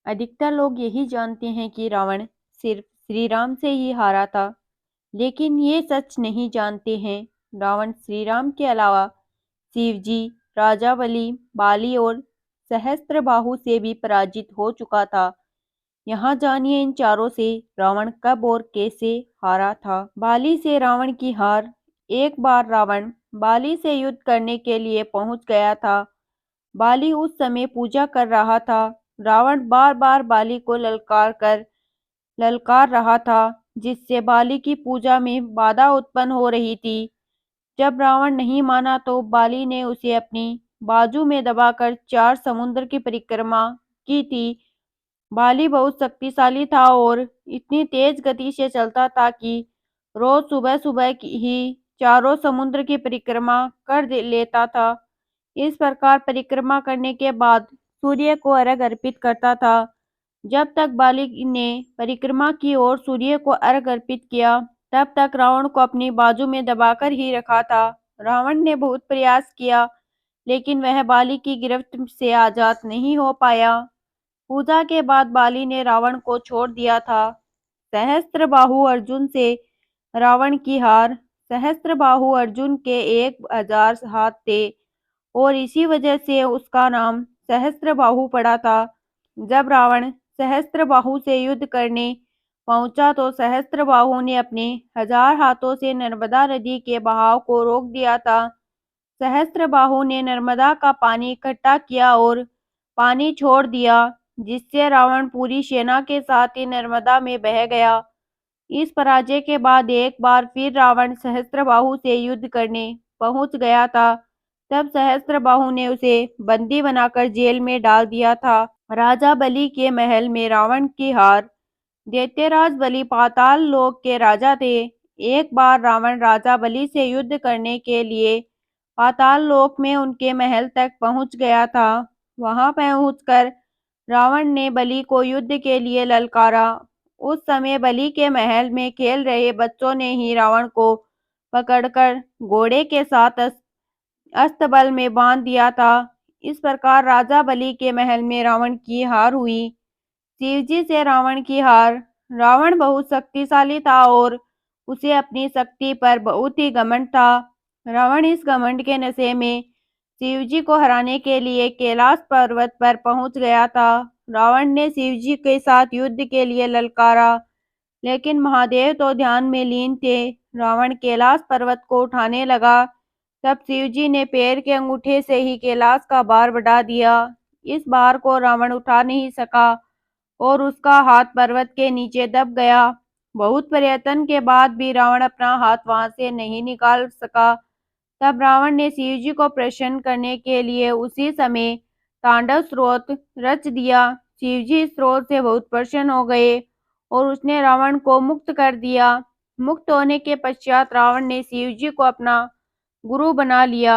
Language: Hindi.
अधिकतर लोग यही जानते हैं कि रावण सिर्फ श्री राम से ही हारा था, लेकिन ये सच नहीं जानते हैं। रावण श्री राम के अलावा शिवजी, राजा बलि, बाली और सहस्त्रबाहु से भी पराजित हो चुका था। यहाँ जानिए इन चारों से रावण कब और कैसे हारा था। बाली से रावण की हार। एक बार रावण बाली से युद्ध करने के लिए पहुंच गया था। बाली उस समय पूजा कर रहा था। रावण बार बार बाली को ललकार रहा था, जिससे बाली की पूजा में बाधा उत्पन्न हो रही थी। जब रावण नहीं माना तो बाली ने उसे अपनी बाजू में दबाकर 4 समुद्र की परिक्रमा की थी। बाली बहुत शक्तिशाली था और इतनी तेज गति से चलता था कि रोज सुबह सुबह ही चारों समुद्र की परिक्रमा लेता था। इस प्रकार परिक्रमा करने के बाद सूर्य को अर्घ्य अर्पित करता था। जब तक बाली ने परिक्रमा की और सूर्य को अर्घ्य अर्पित किया, तब तक रावण को अपनी बाजू में दबाकर ही रखा था। रावण ने बहुत प्रयास किया, लेकिन वह बाली की गिरफ्त से आजाद नहीं हो पाया। पूजा के बाद बाली ने रावण को छोड़ दिया था। सहस्त्रबाहु अर्जुन से रावण की हार। सहस्त्रबाहु अर्जुन के 1000 हाथ थे और इसी वजह से उसका नाम सहस्त्रबाहु पड़ा था। जब रावण सहस्त्रबाहु से युद्ध करने पहुंचा तो सहस्त्रबाहु ने अपने 1000 हाथों से नर्मदा नदी के बहाव को रोक दिया था। सहस्त्रबाहु ने नर्मदा का पानी इकट्ठा किया और पानी छोड़ दिया, जिससे रावण पूरी सेना के साथ ही नर्मदा में बह गया। इस पराजय के बाद एक बार फिर रावण सहस्त्रबाहु से युद्ध करने पहुंच गया था। तब सहस्त्रबाहु ने उसे बंदी बनाकर जेल में डाल दिया था। राजा बलि के महल में रावण की हार। दैत्यराज बलि पाताल लोक के राजा थे। एक बार रावण राजा बलि से युद्ध करने के लिए पाताल लोक में उनके महल तक पहुंच गया था। वहां पहुंचकर रावण ने बलि को युद्ध के लिए ललकारा। उस समय बलि के महल में खेल रहे बच्चों ने ही रावण को पकड़कर घोड़े के साथ अस्तबल में बांध दिया था। इस प्रकार राजा बलि के महल में रावण की हार हुई। शिवजी से रावण की हार। रावण बहुत शक्तिशाली था और उसे अपनी शक्ति पर बहुत ही घमंड था। रावण इस घमंड के नशे में शिवजी को हराने के लिए कैलाश पर्वत पर पहुंच गया था। रावण ने शिवजी के साथ युद्ध के लिए ललकारा, लेकिन महादेव तो ध्यान में लीन थे। रावण कैलाश पर्वत को उठाने लगा, तब शिवजी ने पैर के अंगूठे से ही कैलाश का भार बढ़ा दिया। इस भार को रावण उठा नहीं सका और उसका हाथ पर्वत के नीचे दब गया। बहुत प्रयत्न के बाद भी रावण अपना हाथ वहां से नहीं निकाल सका। तब रावण ने शिवजी को प्रसन्न करने के लिए उसी समय तांडव स्रोत रच दिया। शिवजी इस स्रोत से बहुत प्रसन्न हो गए और उसने रावण को मुक्त कर दिया। मुक्त होने के पश्चात रावण ने शिवजी को अपना गुरु बना लिया।